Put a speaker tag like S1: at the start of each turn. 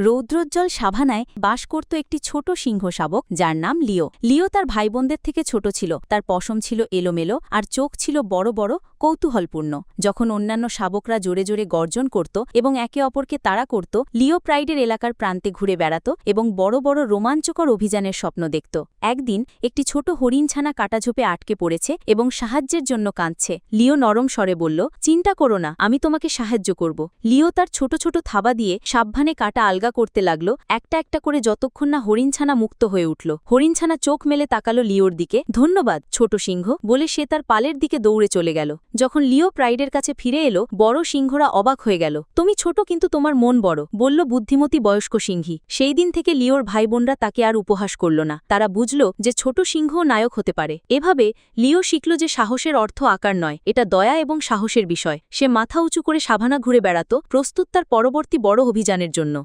S1: রৌদ্রোজ্জ্বল সাভানায় বাস করত একটি ছোট সিংহ শাবক যার নাম লিও। লিও তার ভাইবোনদের থেকে ছোট ছিল, তার পশম ছিল এলোমেলো আর চোখ ছিল বড় বড় কৌতূহলপূর্ণ। যখন অন্যান্য শাবকরা জোরে জোরে গর্জন করত এবং একে অপরকে তাড়া করত, লিও প্রাইডের এলাকার প্রান্তে ঘুরে বেড়াত এবং বড় বড় রোমাঞ্চকর অভিযানের স্বপ্ন দেখত। একদিন একটি ছোট হরিণছানা কাটাঝোপে আটকে পড়েছে এবং সাহায্যের জন্য কাঁদছে। লিও নরম স্বরে বলল, চিন্তা করো না, আমি তোমাকে সাহায্য করব। লিও তার ছোট ছোট থাবা দিয়ে সাবধানে কাটা আলগা করতে লাগল, একটা একটা করে, যতক্ষণ না হরিণছানা মুক্ত হয়ে উঠল। হরিণছানা চোখ মেলে তাকালো লিওর দিকে। ধন্যবাদ ছোট সিংহ বলে সে তার পালের দিকে দৌড়ে চলে গেল। যখন লিও প্রাইডের কাছে ফিরে এলো, বড় সিংহরা অবাক হয়ে গেল। তুমি ছোট কিন্তু তোমার মন বড়, বলল বুদ্ধিমতী বয়স্ক সিংহী। সেই দিন থেকে লিওর ভাইবোনরা তাকে আর উপহাস করল না। তারা বুঝল যে ছোট সিংহ নায়ক হতে পারে। এভাবে লিও শিখল যে সাহসের অর্থ আকার নয়, এটা দয়া এবং সাহসের বিষয়। সে মাথা উঁচু করে সাভানা ঘুরে বেড়াত, প্রস্তুত তার পরবর্তী বড় অভিযানের জন্য।